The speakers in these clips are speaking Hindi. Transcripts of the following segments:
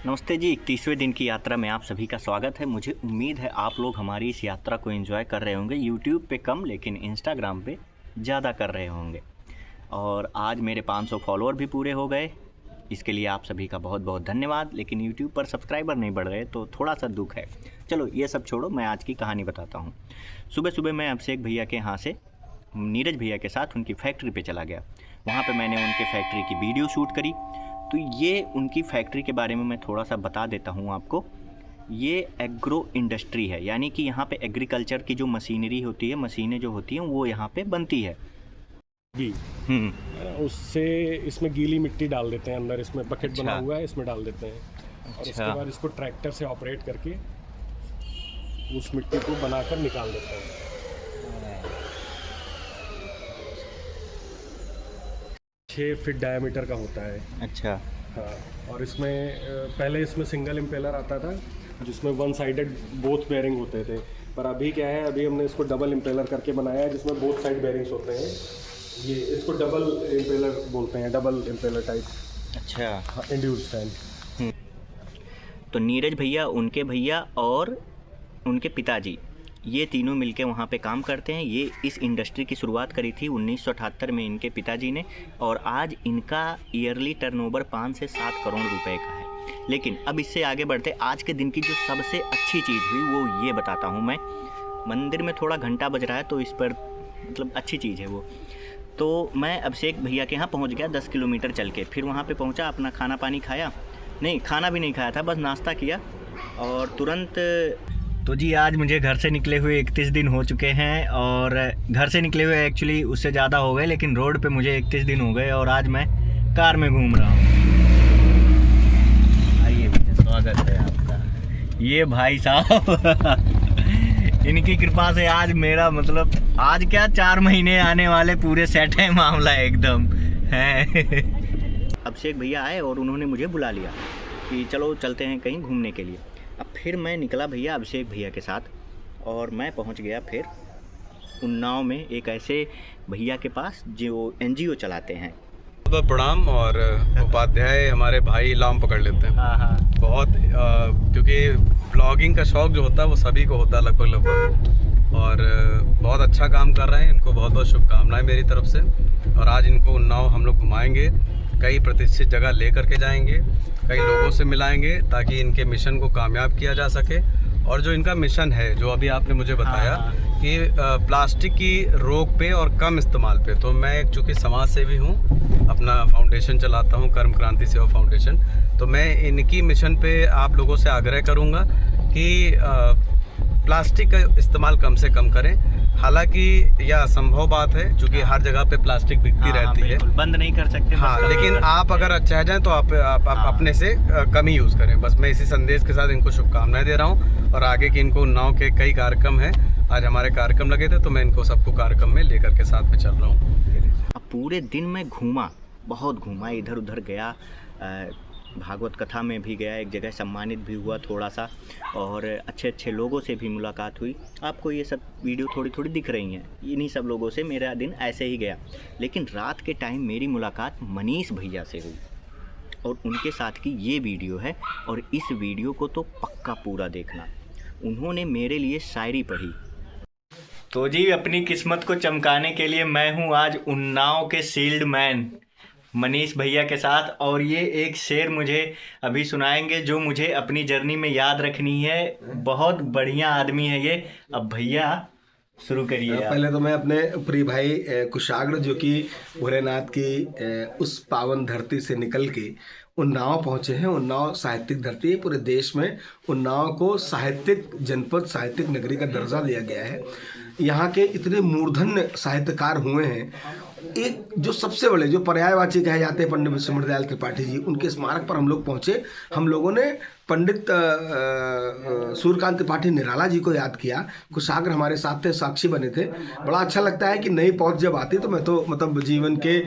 नमस्ते जी, 31वें दिन की यात्रा में आप सभी का स्वागत है। मुझे उम्मीद है आप लोग हमारी इस यात्रा को एंजॉय कर रहे होंगे। यूट्यूब पे कम लेकिन इंस्टाग्राम पे ज़्यादा कर रहे होंगे। और आज मेरे 500 फॉलोअर भी पूरे हो गए। इसके लिए आप सभी का बहुत बहुत धन्यवाद। लेकिन यूट्यूब पर सब्सक्राइबर नहीं बढ़ रहे तो थोड़ा सा दुख है। चलो ये सब छोड़ो, मैं आज की कहानी बताता हूँ। सुबह सुबह मैं अभिषेक भैया के यहाँ से नीरज भैया के साथ उनकी फैक्ट्री पे चला गया। वहाँ पे मैंने उनके फैक्ट्री की वीडियो शूट करी। तो ये उनकी फैक्ट्री के बारे में मैं थोड़ा सा बता देता हूँ आपको। ये एग्रो इंडस्ट्री है, यानी कि यहाँ पे एग्रीकल्चर की जो मशीनरी होती है, मशीनें जो होती हैं वो यहाँ पे बनती है। घी उससे इसमें गीली मिट्टी डाल देते हैं अंदर, इसमें बकेट अच्छा। बना हुआ है, इसमें डाल देते हैं। और उसके बाद इसको ट्रैक्टर से ऑपरेट करके उस मिट्टी को बनाकर निकाल देते हैं। 6 फीट डायमीटर का होता है। अच्छा। हाँ, और इसमें पहले इसमें सिंगल इम्पेलर आता था जिसमें वन साइडेड बोथ बेयरिंग होते थे, पर अभी क्या है, अभी हमने इसको डबल इम्पेलर करके बनाया है जिसमें बोथ साइड बेयरिंग्स होते हैं। ये इसको डबल इम्पेलर बोलते हैं, डबल इम्पेलर टाइप। अच्छा। Induced fan. तो नीरज भैया, उनके भैया और उनके पिताजी, ये तीनों मिलके वहाँ पे काम करते हैं। ये इस इंडस्ट्री की शुरुआत करी थी 1978 में इनके पिताजी ने, और आज इनका ईयरली टर्नओवर 5 से 7 करोड़ रुपए का है। लेकिन अब इससे आगे बढ़ते, आज के दिन की जो सबसे अच्छी चीज़ हुई वो ये बताता हूँ मैं। मंदिर में थोड़ा घंटा बज रहा है तो इस पर मतलब अच्छी चीज़ है वो। तो मैं अभिषेक भैया के यहाँ पहुँच गया 10 किलोमीटर चल के। फिर वहाँ पे पहुँचा, अपना खाना पानी खाया, नहीं खाना भी नहीं खाया था, बस नाश्ता किया और तुरंत। तो जी आज मुझे घर से निकले हुए 31 दिन हो चुके हैं, और घर से निकले हुए एक्चुअली उससे ज़्यादा हो गए, लेकिन रोड पे मुझे 31 दिन हो गए और आज मैं कार में घूम रहा हूँ। आइए भैया, स्वागत है आपका। ये भाई साहब इनकी कृपा से आज मेरा मतलब आज क्या 4 महीने आने वाले पूरे सेट है, मामला एकदम है। अभिषेक भैया आए और उन्होंने मुझे बुला लिया कि चलो चलते हैं कहीं घूमने के लिए। अब फिर मैं निकला भैया अभिषेक भैया के साथ, और मैं पहुंच गया फिर उन्नाव में एक ऐसे भैया के पास जो एनजीओ चलाते हैं। बहुत प्रणाम। और उपाध्याय हमारे भाई लाम पकड़ लेते हैं। हाँ। बहुत क्योंकि ब्लॉगिंग का शौक जो होता है वो सभी को होता है लगभग, और बहुत अच्छा काम कर रहे हैं। इनको बहुत बहुत शुभकामनाएं मेरी तरफ से। और आज इनको उन्नाव हम लोग घुमाएंगे, कई प्रतिष्ठित जगह ले करके जाएंगे, कई लोगों से मिलाएंगे ताकि इनके मिशन को कामयाब किया जा सके। और जो इनका मिशन है, जो अभी आपने मुझे बताया कि प्लास्टिक की रोक पे और कम इस्तेमाल पे, तो मैं चूँकि समाज सेवी हूँ, अपना फाउंडेशन चलाता हूँ, कर्म क्रांति सेवा फाउंडेशन। तो मैं इनकी मिशन पे आप लोगों से आग्रह करूँगा कि प्लास्टिक का इस्तेमाल कम से कम करें। हालांकि यह असंभव बात है क्योंकि हर जगह पे प्लास्टिक बिकती रहती है, बंद नहीं कर सकते। हाँ, लेकिन आप अगर चाह जाएं तो आप अपने से कम ही यूज़ करें। बस मैं इसी संदेश के साथ इनको शुभकामनाएं दे रहा हूं। और आगे की इनको उन्नाव के कई कार्यक्रम हैं, आज हमारे कार्यक्रम लगे थे तो मैं इनको सबको कार्यक्रम में लेकर के साथ में चल रहा हूँ। अब पूरे दिन मैं घूमा, बहुत घूमा, इधर उधर गया, भागवत कथा में भी गया, एक जगह सम्मानित भी हुआ थोड़ा सा, और अच्छे अच्छे लोगों से भी मुलाकात हुई। आपको ये सब वीडियो थोड़ी थोड़ी दिख रही हैं। इन्हीं सब लोगों से मेरा दिन ऐसे ही गया। लेकिन रात के टाइम मेरी मुलाकात मनीष भैया से हुई, और उनके साथ की ये वीडियो है, और इस वीडियो को तो पक्का पूरा देखना। उन्होंने मेरे लिए शायरी पढ़ी। तो जी अपनी किस्मत को चमकाने के लिए मैं हूँ आज उन्नाव के सील्ड मैन मनीष भैया के साथ, और ये एक शेर मुझे अभी सुनाएंगे जो मुझे अपनी जर्नी में याद रखनी है। बहुत बढ़िया आदमी है ये। अब भैया शुरू करिए। पहले तो मैं अपने प्रिय भाई कुशाग्र, जो कि भोलेनाथ की उस पावन धरती से निकल के उन्नाव पहुंचे हैं। उन्नाव साहित्यिक धरती है, पूरे देश में उन्नाव को साहित्यिक जनपद, साहित्यिक नगरी का दर्जा दिया गया है। यहाँ के इतने मूर्धन्य साहित्यकार हुए हैं। एक जो सबसे बड़े, जो पर्यायवाची कहे जाते हैं, पंडित विश्वनाथ दयाल त्रिपाठी जी, उनके स्मारक पर हम लोग पहुँचे। हम लोगों ने पंडित सूर्यकांत त्रिपाठी निराला जी को याद किया। कुशाग्र हमारे साथ थे, साक्षी बने थे। बड़ा अच्छा लगता है कि नई पहुंच जब आती तो मैं तो मतलब जीवन के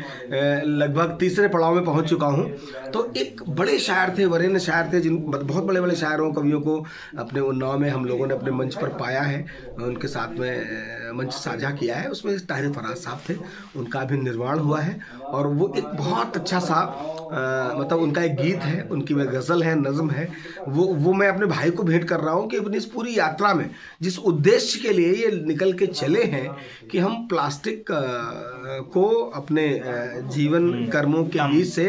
लगभग तीसरे पड़ाव में पहुंच चुका हूं। तो एक बड़े शायर थे, वरेण्य शायर थे, जिन बहुत बड़े बड़े शायरों कवियों को अपने उन्नाव में हम लोगों ने अपने मंच पर पाया है, उनके साथ में मंच साझा किया है। उसमें ताहिर फराज साहब थे, उनका भी निर्माण हुआ है और वो एक बहुत अच्छा सा मतलब उनका एक गीत है, उनकी वह गज़ल है, नज़म है, वो मैं अपने भाई को भेंट कर रहा हूँ कि अपनी इस पूरी यात्रा में जिस उद्देश्य के लिए ये निकल के चले हैं कि हम प्लास्टिक को अपने जीवन कर्मों के बीच से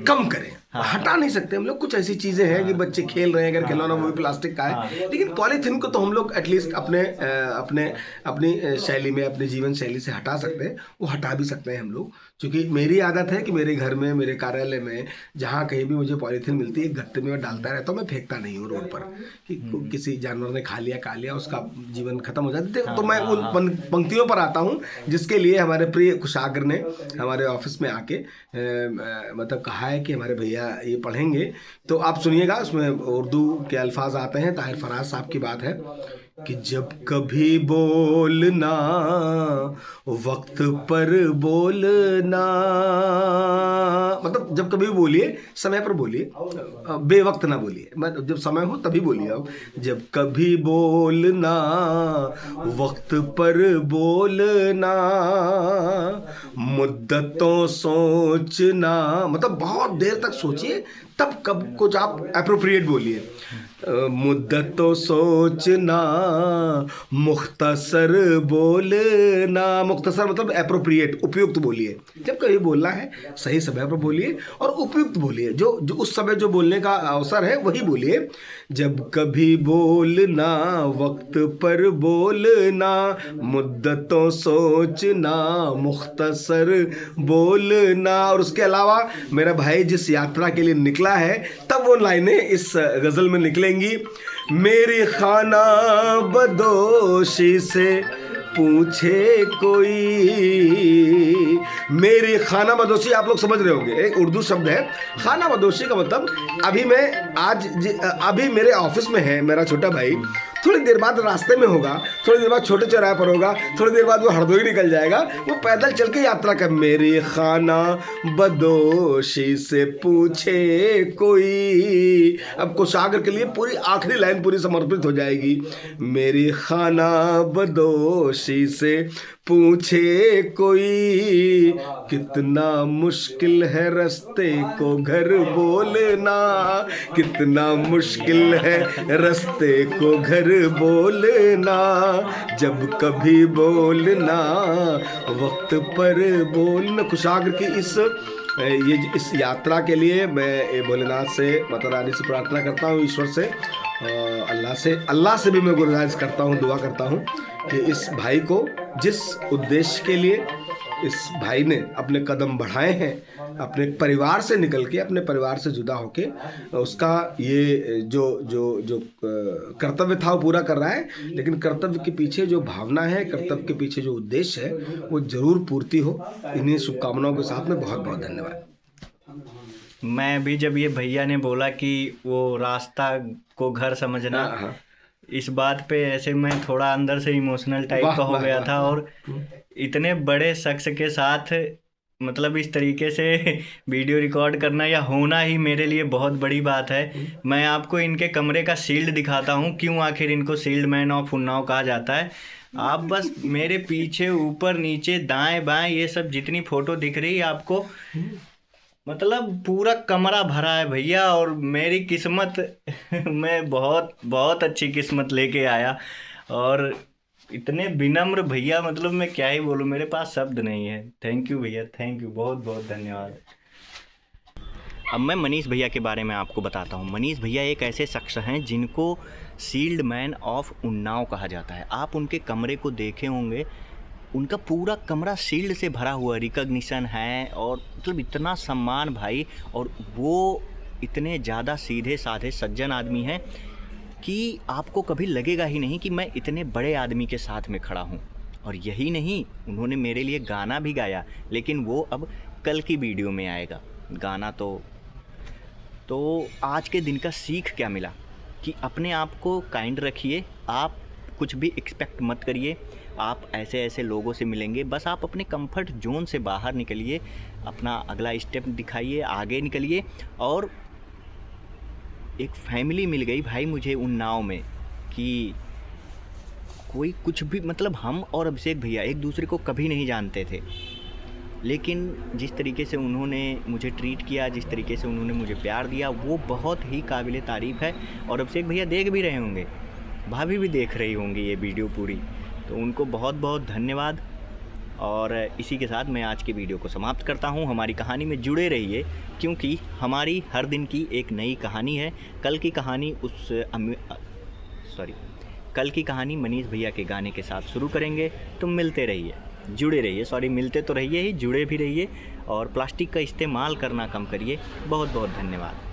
कम करें। हटा नहीं सकते हम लोग, कुछ ऐसी चीज़ें हैं कि बच्चे खेल रहे हैं, अगर खिलौना वो भी प्लास्टिक का है, लेकिन पॉलीथीन को तो हम लोग एटलीस्ट अपनी शैली में, अपनी जीवन शैली से हटा सकते हैं। वो हटा भी सकते हैं हम लोग, क्योंकि मेरी आदत है कि मेरे घर में, मेरे कार्यालय में, जहाँ कहीं भी मुझे पॉलीथीन मिलती है, गत्ते में मैं डालता रहता हूँ, मैं फेंकता नहीं हूँ रोड पर कि किसी जानवर ने खा लिया उसका जीवन खत्म हो जाता है। तो मैं उन पंक्तियों पर आता हूँ जिसके लिए हमारे प्रिय कुशाग्र ने हमारे ऑफिस में आके मतलब कहा है कि हमारे भैया ये पढ़ेंगे। तो आप सुनिएगा, उसमें उर्दू के अल्फाज आते हैं। ताहिर फराज साहब की बात है कि जब कभी बोलना वक्त पर बोलना, मतलब जब कभी बोलिए समय पर बोलिए, बेवक्त ना बोलिए, मतलब जब समय हो तभी बोलिए। अब जब कभी बोलना वक्त पर बोलना, मुद्दतों सोचना, मतलब बहुत देर तक सोचिए तब कब कुछ आप एप्रोप्रिएट बोलिए। मुद्दतों सोचना, मुख्तसर बोलना, मुख्तसर मतलब एप्रोप्रिएट, उपयुक्त बोलिए। जब कभी बोलना है सही समय पर बोलिए और उपयुक्त बोलिए, जो उस समय जो बोलने का अवसर है वही बोलिए। जब कभी बोलना वक्त पर बोलना, मुद्दतों सोचना, मुख्तसर बोलना। और उसके अलावा मेरा भाई जिस यात्रा के लिए निकला है, तब वो लाइनें इस गज़ल में निकलेंगी। मेरी खाना बदोशी से पूछे कोई, मेरी खाना बदोशी आप लोग समझ रहे होंगे, एक उर्दू शब्द है। खाना बदोशी का मतलब अभी मेरे ऑफिस में है मेरा छोटा भाई, थोड़ी देर बाद रास्ते में होगा, थोड़ी देर बाद छोटे चौराहे पर होगा, थोड़ी देर बाद वो हरदोई निकल जाएगा, वो पैदल चल के यात्रा कर। मेरी खाना बदोशी से पूछे कोई, अब कुशाग्र के लिए पूरी आखिरी लाइन पूरी समर्पित हो जाएगी। मेरी खाना बदोशी से पूछे कोई, कितना मुश्किल है रास्ते को घर बोलना, कितना मुश्किल है रास्ते को घर बोलना। जब कभी बोलना वक्त पर बोलना। कुशाग्र की इस यात्रा के लिए मैं भोलेनाथ से, माता रानी से प्रार्थना करता हूँ, ईश्वर से, अल्लाह से भी मैं गुजारिश करता हूँ, दुआ करता हूँ कि इस भाई को जिस उद्देश्य के लिए इस भाई ने अपने कदम बढ़ाए हैं, अपने परिवार से निकल के, अपने परिवार से जुदा होके, उसका ये जो कर्तव्य था वो पूरा कर रहा है। लेकिन कर्तव्य के पीछे जो भावना है, कर्तव्य के पीछे जो उद्देश्य है, वो जरूर पूर्ति हो। इन्हीं शुभकामनाओं के साथ में बहुत बहुत धन्यवाद। मैं भी जब ये भैया ने बोला कि वो रास्ता को घर समझना, इस बात पे ऐसे मैं थोड़ा अंदर से इमोशनल टाइप का हो गया था। और इतने बड़े शख्स के साथ मतलब इस तरीके से वीडियो रिकॉर्ड करना या होना ही मेरे लिए बहुत बड़ी बात है। मैं आपको इनके कमरे का शील्ड दिखाता हूँ, क्यों आखिर इनको शील्ड मैन ऑफ उन्नाव कहा जाता है। आप बस मेरे पीछे, ऊपर, नीचे, दाएं बाएं, ये सब जितनी फ़ोटो दिख रही है आपको, मतलब पूरा कमरा भरा है भैया। और मेरी किस्मत मैं बहुत बहुत अच्छी किस्मत लेके आया। और इतने विनम्र भैया, मतलब मैं क्या ही बोलूँ, मेरे पास शब्द नहीं है। थैंक यू भैया, थैंक यू, बहुत बहुत धन्यवाद। अब मैं मनीष भैया के बारे में आपको बताता हूँ। मनीष भैया एक ऐसे शख्स हैं जिनको शील्ड मैन ऑफ उन्नाव कहा जाता है। आप उनके कमरे को देखे होंगे, उनका पूरा कमरा शील्ड से भरा हुआ, रिकॉग्निशन है, और मतलब इतना सम्मान भाई। और वो इतने ज़्यादा सीधे साधे सज्जन आदमी हैं कि आपको कभी लगेगा ही नहीं कि मैं इतने बड़े आदमी के साथ में खड़ा हूँ। और यही नहीं, उन्होंने मेरे लिए गाना भी गाया, लेकिन वो अब कल की वीडियो में आएगा। गाना तो तो आज के दिन का सीख क्या मिला कि अपने आप को काइंड रखिए, आप कुछ भी एक्सपेक्ट मत करिए, आप ऐसे ऐसे लोगों से मिलेंगे, बस आप अपने कंफर्ट जोन से बाहर निकलिए, अपना अगला स्टेप दिखाइए, आगे निकलिए। और एक फैमिली मिल गई भाई मुझे उन्नाव में कि कोई कुछ भी, मतलब हम और अभिषेक भैया एक दूसरे को कभी नहीं जानते थे, लेकिन जिस तरीके से उन्होंने मुझे ट्रीट किया, जिस तरीके से उन्होंने मुझे प्यार दिया, वो बहुत ही काबिल तारीफ़ है। और अभिषेक भैया देख भी रहे होंगे, भाभी भी देख रही होंगी ये वीडियो पूरी, तो उनको बहुत बहुत धन्यवाद। और इसी के साथ मैं आज की वीडियो को समाप्त करता हूँ। हमारी कहानी में जुड़े रहिए, क्योंकि हमारी हर दिन की एक नई कहानी है। कल की कहानी मनीष भैया के गाने के साथ शुरू करेंगे। तो मिलते रहिए, जुड़े रहिए, मिलते तो रहिए ही, जुड़े भी रहिए और प्लास्टिक का इस्तेमाल करना कम करिए। बहुत बहुत धन्यवाद।